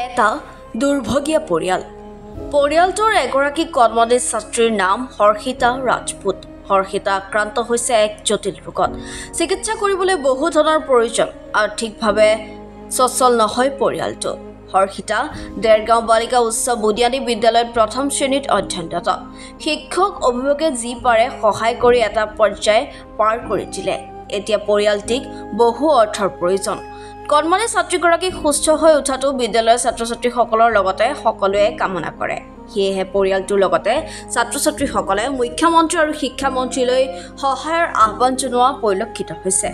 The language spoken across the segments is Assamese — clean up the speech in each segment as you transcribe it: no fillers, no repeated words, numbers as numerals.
এটা দুৰ্ভগীয়া পৰিয়ালটোৰ এগৰাকী কৰ্মনিজ ছাত্ৰীৰ নাম হৰ্ষিতা ৰাজপুত। হৰ্ষিতা আক্ৰান্ত হৈছে এক জটিল ৰোগত। চিকিৎসা কৰিবলৈ বহু ধনৰ প্ৰয়োজন। আৰ্থিকভাৱে সচল নহয় পৰিয়ালটো। হৰ্ষিতা দেৰগাঁও বালিকা উচ্চ বুনিয়াদী বিদ্যালয়ত প্ৰথম শ্ৰেণীত অধ্যয়নৰত। শিক্ষক অভিভাৱকে যি পাৰে সহায় কৰি এটা পৰ্যায় পাৰ কৰি দিলে। এতিয়া পৰিয়ালটিক বহু অৰ্থৰ প্ৰয়োজন। কৰ্মনিজ ছাত্ৰীগৰাকী সুস্থ হৈ উঠাটো বিদ্যালয়ৰ ছাত্ৰ ছাত্ৰীসকলৰ লগতে সকলোৱে কামনা কৰে। সেয়েহে পৰিয়ালটোৰ লগতে ছাত্ৰ ছাত্ৰীসকলে মুখ্যমন্ত্ৰী আৰু শিক্ষামন্ত্ৰীলৈ সহায়ৰ আহ্বান জনোৱা পৰিলক্ষিত হৈছে।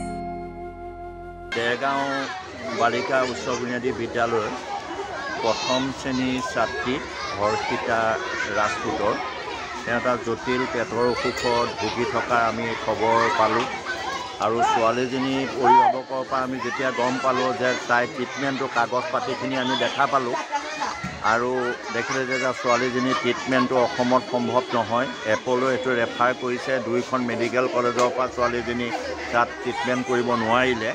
দেৰগাঁও বালিকা উচ্চ বুনিয়াদী বিদ্যালয়ৰ প্ৰথম শ্ৰেণীৰ ছাত্ৰী হৰ্ষিতা ৰাজপুতৰ এটা জটিল পেটৰ অসুখত ভুগি থকা আমি খবৰ পালোঁ আৰু ছোৱালীজনীৰ অভিভাৱকৰ পৰা আমি যেতিয়া গম পালোঁ যে তাইৰ ট্ৰিটমেণ্টৰ কাগজ পাতিখিনি আমি দেখা পালোঁ আৰু দেখিলে যে ছোৱালীজনীৰ ট্ৰিটমেণ্টটো অসমত সম্ভৱ নহয়। এপ'লো এইটো ৰেফাৰ কৰিছে। 2খন মেডিকেল কলেজৰ পৰা ছোৱালীজনী তাত ট্ৰিটমেণ্ট কৰিব নোৱাৰিলে।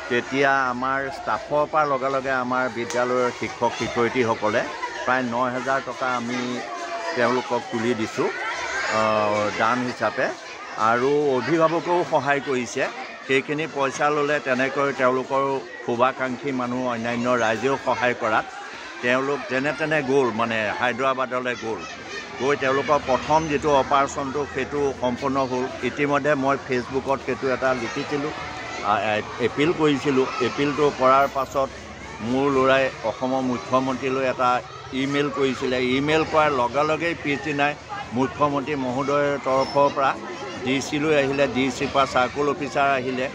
তেতিয়া আমাৰ ষ্টাফৰ পৰা লগে লগে আমাৰ বিদ্যালয়ৰ শিক্ষক শিক্ষয়িত্ৰীসকলে প্ৰায় 9,000 টকা আমি তেওঁলোকক তুলি দিছোঁ দান হিচাপে আৰু অভিভাৱকেও সহায় কৰিছে। সেইখিনি পইচা ল'লে তেনেকৈ তেওঁলোকৰ শুভাকাংক্ষী মানুহ অন্যান্য ৰাইজেও সহায় কৰাত তেওঁলোক যেনে তেনে গ'ল, মানে হায়দৰাবাদলৈ গৈ তেওঁলোকৰ প্ৰথম যিটো অপাৰেশ্যনটো সেইটো সম্পূৰ্ণ হ'ল। ইতিমধ্যে মই ফেচবুকত সেইটো এটা লিখিছিলোঁ, এপিল কৰিছিলোঁ। এপিলটো কৰাৰ পাছত মোৰ ল'ৰাই অসমৰ মুখ্যমন্ত্ৰীলৈ এটা ইমেইল কৰিছিলে। ইমেইল কৰাৰ লগে লগেই পিছদিনাই মুখ্যমন্ত্ৰী মহোদয়ৰ তৰফৰ পৰা DC লৈ আহিলে। DC পৰা চাৰ্কুল অফিচাৰ আহিলে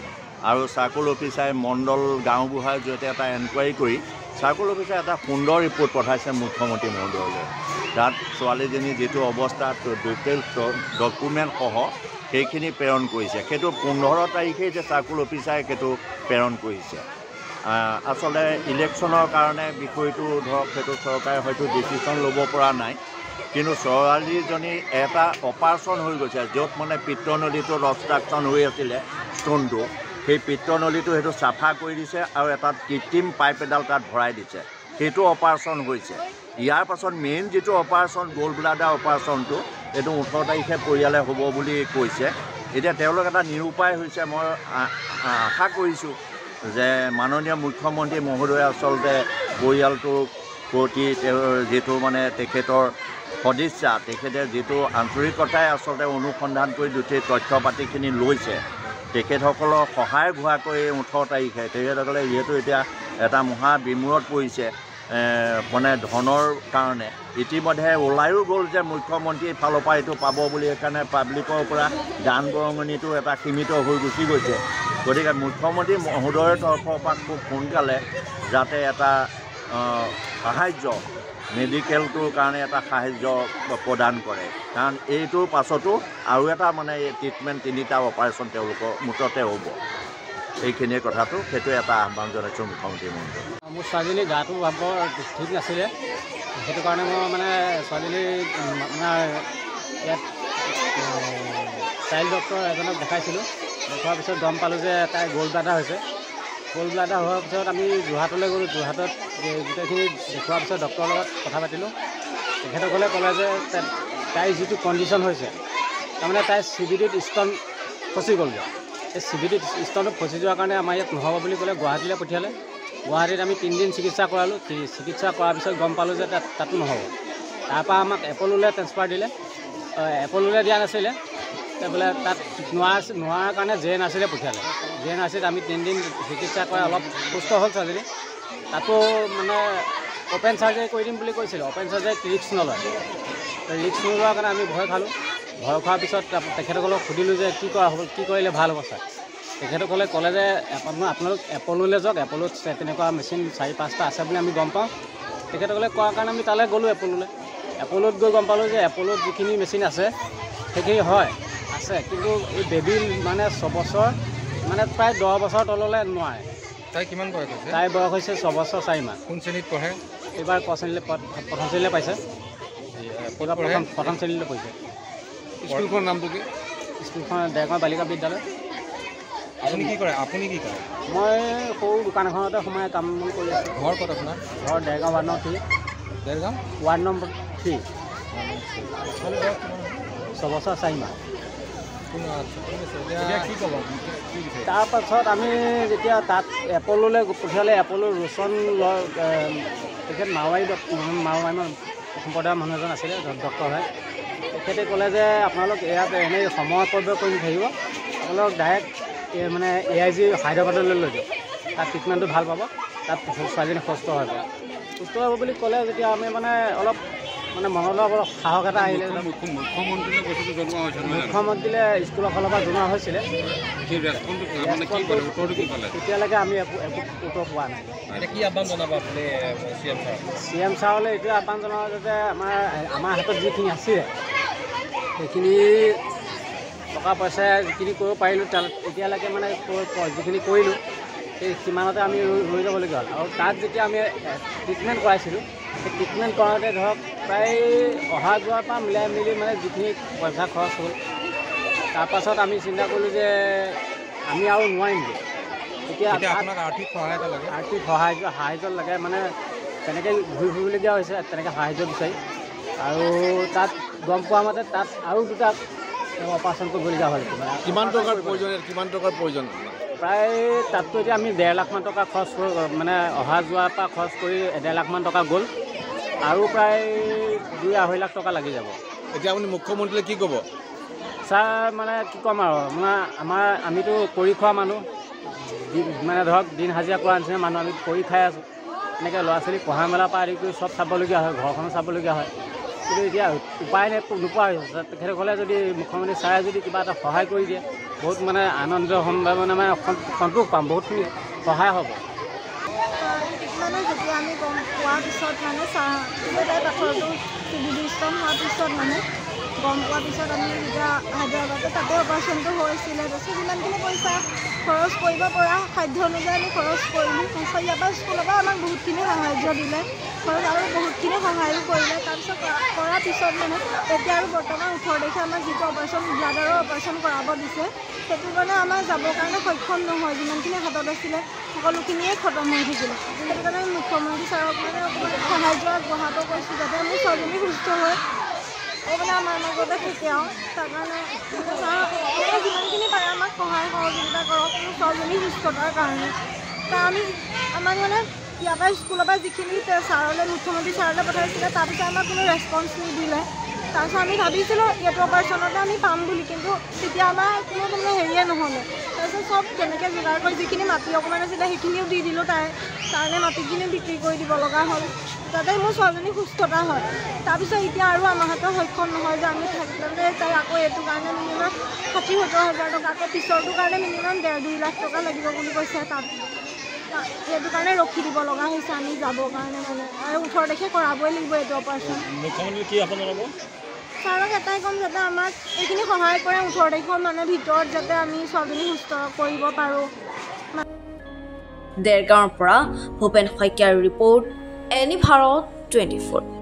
আৰু চাৰ্কুল অফিচাৰে মণ্ডল গাঁওবুঢ়াৰ জৰিয়তে এটা এনকুৱাৰী কৰি চাৰ্কুল অফিচাৰে এটা সুন্দৰ ৰিপৰ্ট পঠাইছে মুখ্যমন্ত্ৰী মহোদয়লৈ। তাত ছোৱালীজনীৰ যিটো অৱস্থা ডিটেইলছ ডকুমেণ্টসহ সেইখিনি প্ৰেৰণ কৰিছে। সেইটো 15 তাৰিখেই যে চাৰ্কুল অফিচাৰে সেইটো প্ৰেৰণ কৰিছে। আচলতে ইলেকশ্যনৰ কাৰণে বিষয়টো ধৰক সেইটো চৰকাৰে হয়তো ডিচিশ্যন ল'ব পৰা নাই, কিন্তু ছোৱালীজনী এটা অপাৰেশ্যন হৈ গৈছে য'ত মানে পিত্তনলীটোত অবষ্ট্ৰাকশ্যন হৈ আছিলে ষ্ট'নটো। সেই পিত্তনলীটো সেইটো চাফা কৰি দিছে আৰু এটা কৃত্ৰিম পাইপ এডাল তাত ভৰাই দিছে। সেইটো অপাৰেশ্যন হৈছে। ইয়াৰ পাছত মেইন যিটো অপাৰেশ্যন গ'ল্ড ব্লাডাৰ অপাৰেশ্যনটো এইটো 18 তাৰিখে পৰিয়ালে হ'ব বুলি কৈছে। এতিয়া তেওঁলোক এটা নিৰুপায় হৈছে। মই আশা কৰিছোঁ যে মাননীয় মুখ্যমন্ত্ৰী মহোদয়ে আচলতে পৰিয়ালটোৰ প্ৰতি তেওঁৰ যিটো মানে তেখেতৰ সদিচ্ছা, তেখেতে যিটো আন্তৰিকতাই আচলতে অনুসন্ধান কৰি গোটেই তথ্য পাতিখিনি লৈছে, তেখেতসকলৰ সহায় হোৱাকৈ 18 তাৰিখে তেখেতসকলে যিহেতু এতিয়া এটা মহা বিমূৰত পৰিছে মানে ধনৰ কাৰণে, ইতিমধ্যে ওলায়ো গ'ল যে মুখ্যমন্ত্ৰীৰ ফালৰ পৰা এইটো পাব বুলি। সেইকাৰণে পাব্লিকৰ পৰা দান বৰঙণিটো এটা সীমিত হৈ গুচি গৈছে। গতিকে মুখ্যমন্ত্ৰী মহোদয়ৰ তৰফৰ পৰা খুব সোনকালে যাতে এটা সাহাৰ্য মেডিকেলটোৰ কাৰণে এটা সাহাৰ্য প্ৰদান কৰে, কাৰণ এইটোৰ পাছতো আৰু এটা মানে ট্ৰিটমেণ্ট 3টা অপাৰেশ্যন তেওঁলোকৰ মুঠতে হ'ব। এইখিনিয়ে কথাটো, সেইটো এটা আহ্বান জনাইছোঁ মুখ্যমন্ত্ৰী মহোদয়। মোৰ ছোৱালীজনীৰ গাটো বৰ ঠিক নাছিলে, সেইটো কাৰণে মই মানে ছোৱালীজনী আপোনাৰ ইয়াত চাইল্ড ডক্টৰ এজনক দেখাইছিলোঁ। দেখুৱাৰ পিছত গম পালোঁ যে তাই গ'ল্ড ব্লাডাৰ হৈছে। গ'ল্ড ব্লাডাৰ হোৱাৰ পিছত আমি যোৰহাটলৈ গ'লোঁ। যোৰহাটত গোটেইখিনি দেখুৱাৰ পিছত ডক্টৰৰ লগত কথা পাতিলোঁ। তেখেতসকলে ক'লে যে তাইৰ যিটো কণ্ডিশ্যন হৈছে, তাৰমানে তাইৰ CVD-ত ষ্ট'ন ফচি গ'লগৈ। এই CVD-ত ষ্ট'নটো ফচি যোৱাৰ কাৰণে আমাৰ ইয়াত নহ'ব বুলি ক'লে গুৱাহাটীলৈ পঠিয়ালে। গুৱাহাটীত আমি 3 দিন চিকিৎসা কৰালোঁ। চিকিৎসা কৰাৰ পিছত গম পালোঁ যে তাতো নহ'ব। তাৰপৰা আমাক এপ'লোলৈ ট্ৰেন্সফাৰ দিলে। এপ'লোলৈ দিয়া নাছিলে, বোলে তাত নোৱাৰাৰ কাৰণে JNRC-লৈ পঠিয়ালে। JNRC-ত আমি 3 দিন চিকিৎসা কৰা অলপ সুস্থ হ'ল ছোৱালীজনী। তাতো মানে অ'পেন চাৰ্জাৰী কৰি দিম বুলি কৈছিলে। অ'পেন চাৰ্জাৰীত ৰিস্ক নলয়। ৰিস্ক নোলোৱাৰ কাৰণে আমি ভয় খালোঁ। ভয় খোৱাৰ পিছত তেখেতসকলক সুধিলোঁ যে কি কৰা হ'ব, কি কৰিলে ভাল হ'ব ছাৰ। তেখেতসকলে ক'লে যে আপোনালোক এপ'লোলৈ যাওক, এপ'লোত তেনেকুৱা মেচিন 4-5টা আছে বুলি আমি গম পাওঁ। তেখেতসকলে কোৱাৰ কাৰণে আমি তালৈ গ'লোঁ এপ'লোলৈ। এপ'লোত গৈ গম পালোঁ যে এপ'লোত যিখিনি মেচিন আছে সেইখিনি হয় আছে, কিন্তু এই বেবী মানে 6 বছৰ মানে প্ৰায় 10 বছৰ তললৈ নোৱাৰে। তাই কিমান বয়স হৈছে? তাইৰ বয়স হৈছে 6 বছৰ 4 মাহ। কোন শ্ৰেণীত পঢ়ে? এইবাৰ প্ৰথম শ্ৰেণীলৈ পাইছে। প্ৰথম শ্ৰেণীলৈ পঢ়িছে। স্কুলখনৰ নামটো কি? স্কুলখন দেৰগাঁও বালিকা বিদ্যালয়। আপুনি কি কৰে? আপুনি কি কৰে? মই সৰু দোকান এখনতে সোমাই কাম বন কৰি আছোঁ। ঘৰ ক'ত আপোনাৰ? ঘৰ Dergaon ward number 3। Dergaon ward number 3। ছোৱালী বয়স কিমান? 6 বছৰ 4 মাহ। এতিয়া কি ক'ব? তাৰপাছত আমি যেতিয়া তাত এপ'ললৈ পঠিয়ালে, এপ'লো ৰোচন তেখেত মাৰোৱাৰী সম্প্ৰদায়ৰ মানুহ এজন আছিলে, ডক্টৰ হয়। তেখেতে ক'লে যে আপোনালোক ইয়াত এনেই সময় অপব্যয় কৰি থাকিব, আপোনালোক ডাইৰেক্ট মানে AIG হায়দৰাবাদলৈ লৈ যাওক, তাত ট্ৰিটমেণ্টটো ভাল পাব, তাত ছোৱালীজনী সুস্থ হ'ব। সুস্থ হ'ব বুলি ক'লে যেতিয়া আমি মানে অলপ মানে মনলৈ অলপ সাহস এটা আহিলে। মুখ্যমন্ত্ৰীলৈ বস্তুটো জনোৱা হৈছে? মুখ্যমন্ত্ৰীলৈ স্কুলৰ ফালৰ পৰা জনোৱা হৈছিলে। তেতিয়ালৈকে আমি একো উত্তৰ পোৱা নাই। এতিয়া কি আহ্বান জনাব আপুনি CM ছাৰলৈ? এইটোৱে আহ্বান জনাব যাতে আমাৰ হাতত যিখিনি আছিলে সেইখিনি টকা পইচা যিখিনি কৰিব পাৰিলোঁ, এতিয়ালৈকে মানে যিখিনি কৰিলোঁ সেই সিমানতে আমি ৰৈ যাবলগীয়া হ'ল। আৰু তাত যেতিয়া আমি ট্ৰিটমেণ্ট কৰাইছিলোঁ, সেই ট্ৰিটমেণ্ট কৰাওঁতে ধৰক প্ৰায় অহা যোৱাৰ পৰা মিলাই মেলি মানে যিখিনি পইচা খৰচ হ'ল, তাৰপাছত আমি চিন্তা কৰিলোঁ যে আমি আৰু নোৱাৰিমগৈ। এতিয়া আপোনাক আৰ্থিক সহায়তা লাগে? আৰ্থিক সাহাৰ্য লাগে, মানে তেনেকৈ ঘূৰি ফুৰিবলগীয়া হৈছে তেনেকৈ সাহাৰ্য বিচাৰি। আৰু তাত গম পোৱা মতে তাত আৰু 2টা অপাৰেশ্যন কৰিবলগীয়া হ'ল। কিমান টকাৰ প্ৰয়োজন? প্ৰায় তাততো এতিয়া আমি 1.5 লাখমান টকা খৰচ মানে অহা যোৱাৰ পৰা খৰচ কৰি 1.5 লাখমান টকা গ'ল, আৰু প্ৰায় 2-2.5 লাখ টকা লাগি যাব। এতিয়া আপুনি মুখ্যমন্ত্ৰীলৈ কি ক'ব? ছাৰ মানে কি ক'ম আৰু, মানে আমিতো কৰি খোৱা মানুহ, মানে ধৰক দিন হাজিৰা কৰা নিচিনা মানুহ, আমি কৰি খাই আছোঁ। এনেকৈ ল'ৰা ছোৱালী পঢ়া মেলাৰ পৰা আদি কৰি চব চাবলগীয়া হয়, ঘৰখনো চাবলগীয়া হয়। কিন্তু এতিয়া উপায় নোপোৱা হৈছে। তেখেতসকলে যদি মুখ্যমন্ত্ৰী ছাৰে যদি কিবা এটা সহায় কৰি দিয়ে, বহুত মানে আনন্দ হ'ম, মানে সন্তোষ পাম, বহুতখিনি সহায় হ'ব। মানে যেতিয়া আমি গম পোৱাৰ পিছত মানে তাই পাথৰটো ডিষ্টন হোৱাৰ পিছত মানে গম পোৱাৰ পিছত আমি যেতিয়া হায়দৰাবাদত তাতে অপাৰেশ্যনটো হৈছিলে, তাৰপিছত যিমানখিনি পইচা খৰচ কৰিব পৰা সাধ্য অনুযায়ী আমি খৰচ কৰিলোঁ। তাৰপিছত ইয়াৰ পৰা স্কুলৰ পৰা আমাক বহুতখিনি সাহাৰ্য দিলে, আৰু বহুতখিনি সহায়ো কৰিলে। তাৰপিছত কৰাৰ পিছত মানে এতিয়া আৰু বৰ্তমান 18 তাৰিখে আমাক যিটো অপাৰেশ্যন ব্লাডাৰৰ অপাৰেশ্যন কৰাব দিছে, সেইটো কাৰণে আমাৰ যাবৰ কাৰণে সক্ষম নহয়। যিমানখিনি হাতত আছিলে সকলোখিনিয়ে খতম হৈ থাকিলে। সেইটো কাৰণে মুখ্যমন্ত্ৰী ছাৰক মানে অকণমান সাহাৰ্য আগবঢ়াব কৈছোঁ, যাতে আমি ছোৱালীজনী সুস্থ হয় মানে আমাৰ মাজতে থাকে। আৰু তাৰ কাৰণে যিমানখিনি পাৰে আমাক সহায় সহযোগিতা কৰক ছোৱালীজনী সুস্থতাৰ কাৰণে। আমাক মানে ইয়াৰ পৰা স্কুলৰ পৰা যিখিনি ছাৰলৈ মুখ্যমন্ত্ৰী ছাৰলৈ পঠাইছিলে, তাৰপিছত আমাক কোনো ৰেছপন্স নিদিলে। তাৰপিছত আমি ভাবিছিলোঁ এইটো অপাৰেশ্যনতে আমি পাম বুলি, কিন্তু তেতিয়া আমাৰ কোনো মানে হেৰিয়ে নহ'লে। তাৰপিছত চব তেনেকৈ যোগাৰ কৰি যিখিনি মাটি অকণমান আছিলে সেইখিনিও দি দিলোঁ। তাইৰ কাৰণে মাটিখিনিও বিক্ৰী কৰি দিব লগা হ'ল, যাতে মোৰ ছোৱালীজনী সুস্থতা হয়। তাৰপিছত এতিয়া আৰু আমাৰ হাতত সক্ষম নহয় যে আমি থাকিলে তাই আকৌ এইটো কাৰণে মিনিমাম 60-70 হাজাৰ টকা, আকৌ পিছৰটোৰ কাৰণে মিনিমাম 1.5-2 লাখ টকা লাগিব বুলি কৈছে। তাত সেইটো কাৰণে ৰখি দিব লগা হৈছে আমি যাবৰ কাৰণে, মানে আৰু 18 তাৰিখে কৰাবই লাগিব এইটো অপাৰেশ্যন। মুখ্যমন্ত্ৰী কি আহ্বান জনাব? ছাৰক এটাই ক'ম, যাতে আমাক এইখিনি সহায় কৰে, 18 তাৰিখৰ মানে ভিতৰত যাতে আমি ছোৱালীজনী সুস্থ কৰিব পাৰোঁ। দেৰগাঁৱৰ পৰা ভূপেন শইকীয়াৰ ৰিপৰ্ট, এনি ভাৰত 24।